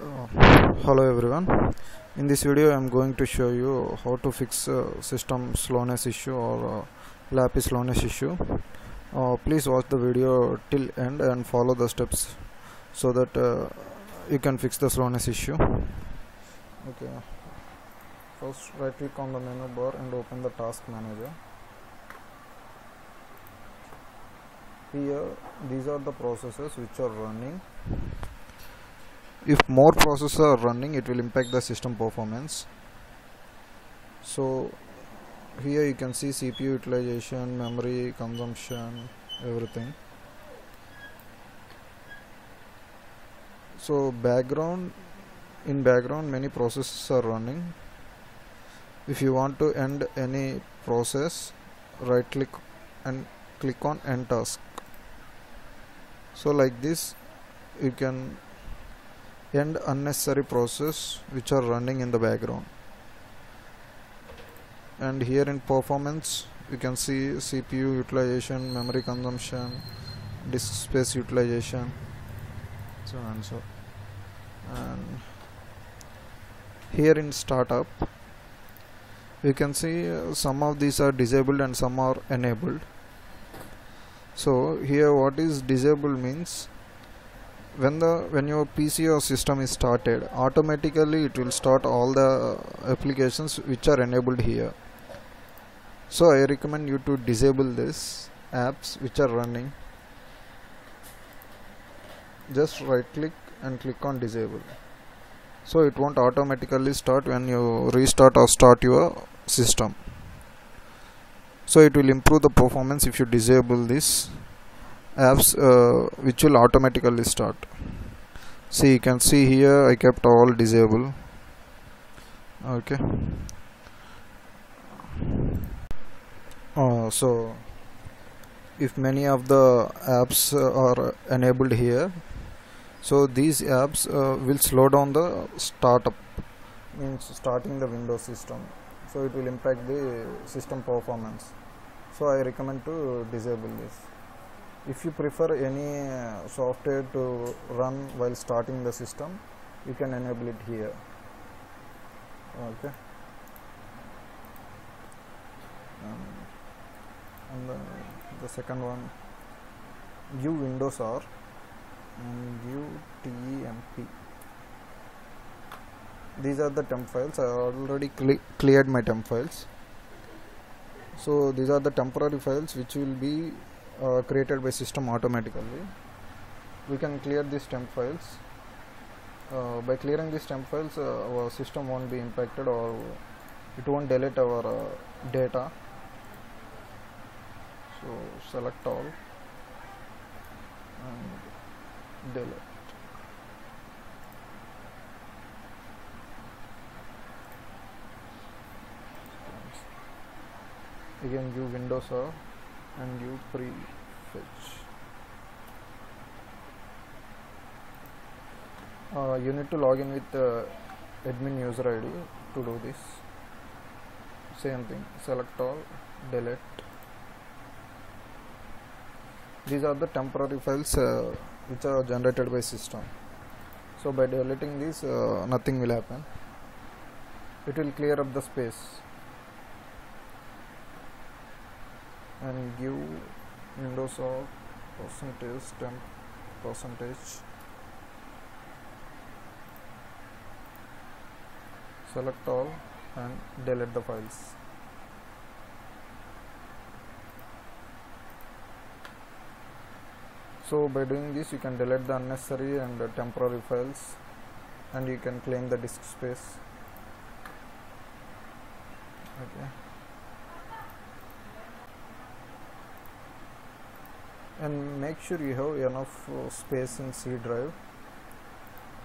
Hello everyone. In this video I am going to show you how to fix system slowness issue or lappy slowness issue. Please watch the video till end and follow the steps so that you can fix the slowness issue. Okay. First right click on the menu bar and open the task manager. Here these are the processes which are running. If more processes are running, it will impact the system performance. So here you can see CPU utilization, memory consumption, everything. So in background many processes are running. If you want to end any process, right click and click on end task. So like this you can end unnecessary process which are running in the background. And here in performance you can see CPU utilization, memory consumption, disk space utilization, so and so. And here in startup you can see some of these are disabled and some are enabled. So here what is disabled means when your PC or system is started, automatically it will start all the applications which are enabled here. So I recommend you to disable this apps which are running. Just right click and click on disable. So it won't automatically start when you restart or start your system. So it will improve the performance if you disable this apps which will automatically start. See, you can see here I kept all disable. Okay. So if many of the apps are enabled here, so these apps will slow down the startup, means starting the Windows system. So it will impact the system performance. So I recommend to disable this. If you prefer any software to run while starting the system, you can enable it here. Okay. And the second one, Windows R and Temp. These are the temp files. I already cleared my temp files. So these are the temporary files which will be created by system automatically. We can clear these temp files. By clearing these temp files, our system won't be impacted or it won't delete our data. So select all and delete. Again Windows R and prefetch. You need to log in with admin user ID to do this. Same thing, select all, delete. These are the temporary files which are generated by system. So by deleting these, nothing will happen. It will clear up the space. And give Windows of %temp %. Select all and delete the files. So by doing this you can delete the unnecessary and the temporary files and you can claim the disk space. Okay. And make sure you have enough space in C drive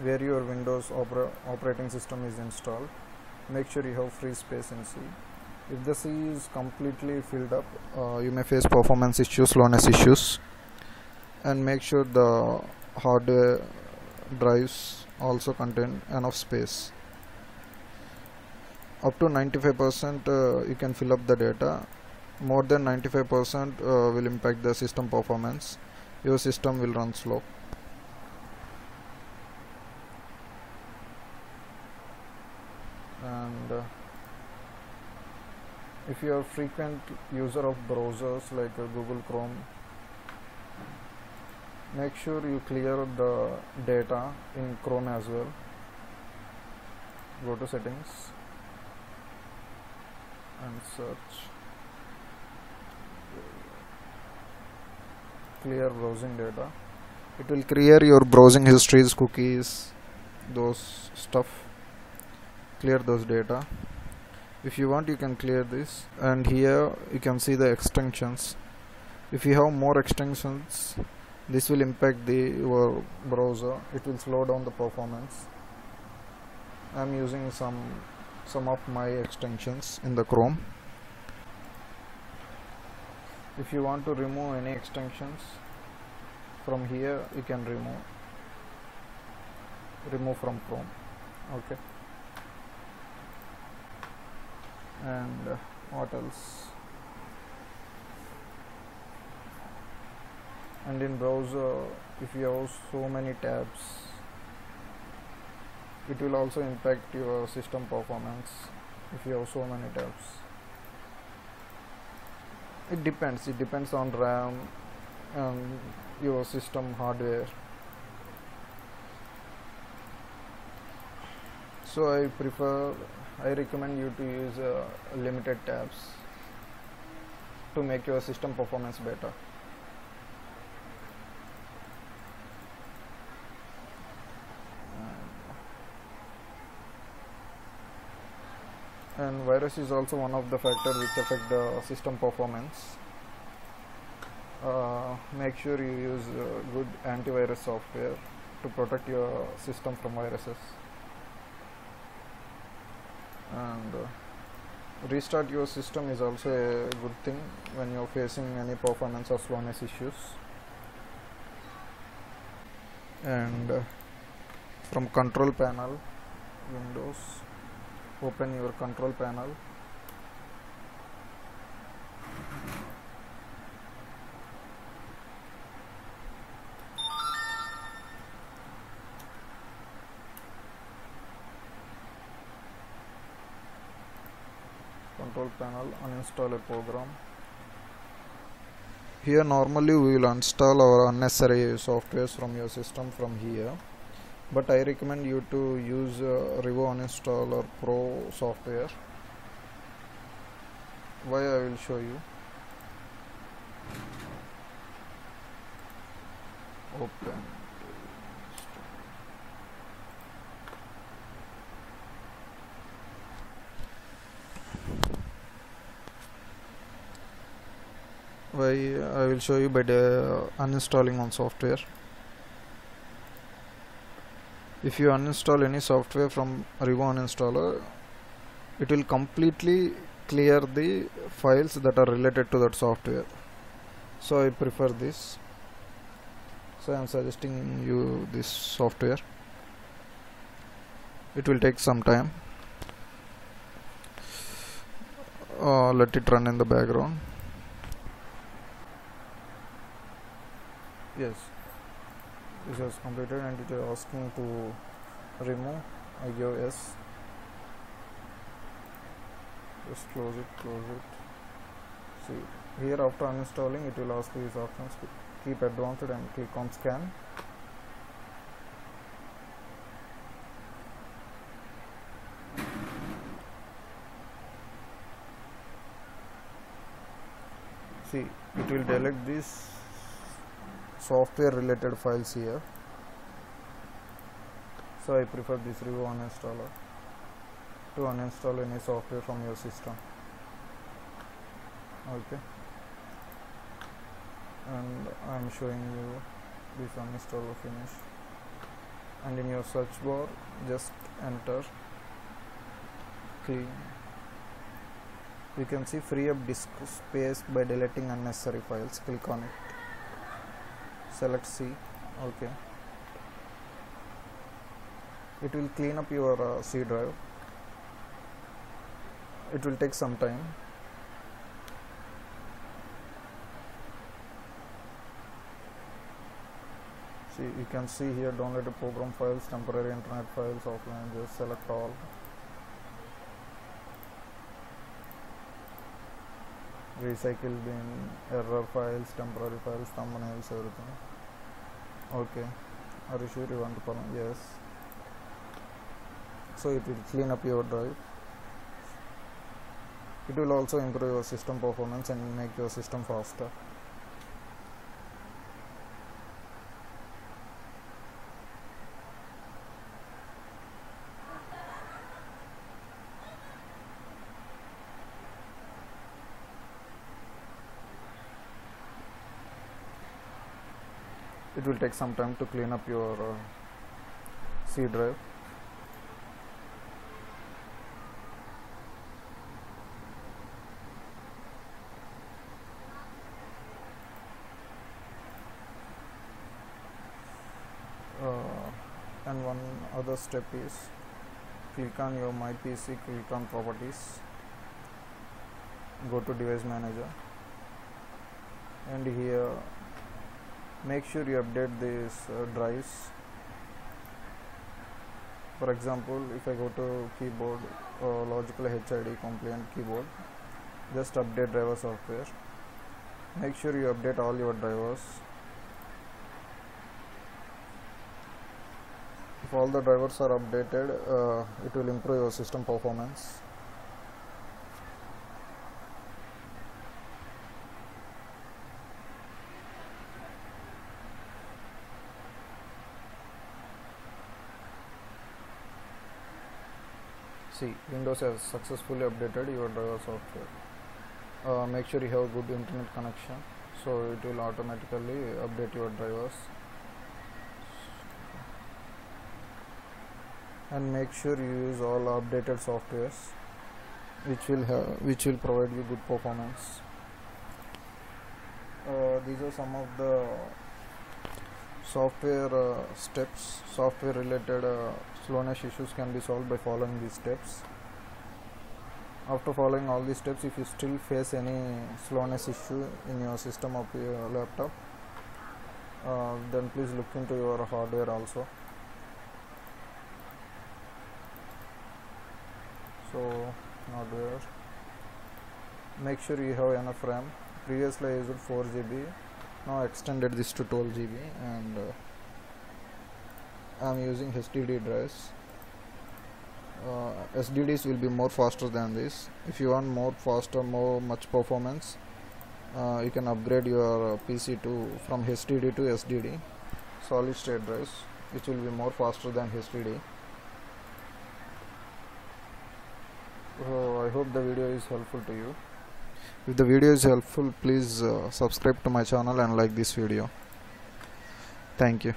where your Windows operating system is installed. Make sure you have free space in C. If the C is completely filled up, you may face performance issues, slowness issues. And make sure the hardware drives also contain enough space. Up to 95% you can fill up the data. More than 95% will impact the system performance. Your system will run slow. If you are a frequent user of browsers like Google Chrome, make sure you clear the data in Chrome as well. Go to settings and search clear browsing data. It will clear your browsing histories, cookies, those stuff. Clear those data. If you want, you can clear this, and here you can see the extensions. If you have more extensions, this will impact your browser. It will slow down the performance. I am using some of my extensions in the Chrome. If you want to remove any extensions from here, you can remove from Chrome. Okay. And what else? And in browser, if you have so many tabs, it will also impact your system performance. If you have so many tabs, it depends on RAM and your system hardware. So I recommend you to use limited tabs to make your system performance better. And virus is also one of the factors which affect the system performance. Make sure you use good antivirus software to protect your system from viruses. And restart your system is also a good thing when you're facing any performance or slowness issues. And from control panel, Windows, open your control panel. Control panel, uninstall a program. Here normally we will install our unnecessary softwares from your system from here, but I recommend you to use Revo Uninstaller Pro software. Why, I will show you. Open. Why, I will show you by uninstalling one software. If you uninstall any software from Revo Uninstaller, it will completely clear the files that are related to that software. So I prefer this. So I am suggesting you this software. It will take some time. Let it run in the background. Yes, this has completed and it is asking to remove. I give yes. Just close it. See, here after uninstalling it will ask you these options. Keep advanced and click on scan. See, it will delete these software related files here. So I prefer this Revo Uninstaller to uninstall any software from your system. Okay, and I am showing you this uninstaller finish, and in your search bar just enter clean. You can see free up disk space by deleting unnecessary files. Click on it. Select C. Okay. It will clean up your C drive. It will take some time. See, you can see here downloaded program files, temporary internet files, offline. Just select all. recycle bin, error files, temporary files, thumbnails, everything. Okay, are you sure you want to permit? Yes. So it will clean up your drive. It will also improve your system performance and make your system faster. It will take some time to clean up your C drive. And one other step is click on your My PC, click on Properties, go to Device Manager, and here make sure you update these drives. For example, if I go to keyboard, logical HID compliant keyboard, just update driver software. Make sure you update all your drivers. If all the drivers are updated, it will improve your system performance. See, Windows has successfully updated your driver software. Make sure you have good internet connection, so it will automatically update your drivers. And make sure you use all updated softwares which will provide you good performance. These are some of the software steps. Software related slowness issues can be solved by following these steps. After following all these steps, if you still face any slowness issue in your system of your laptop, then please look into your hardware also. So hardware, make sure you have enough RAM. Previously I used 4 GB, now I extended this to 12 GB, and I am using HDD drives. SDDs will be more faster than this. If you want more faster, much performance, you can upgrade your PC from HDD to SDD, solid state drives, which will be more faster than HDD. I hope the video is helpful to you. If the video is helpful, please subscribe to my channel and like this video. Thank you.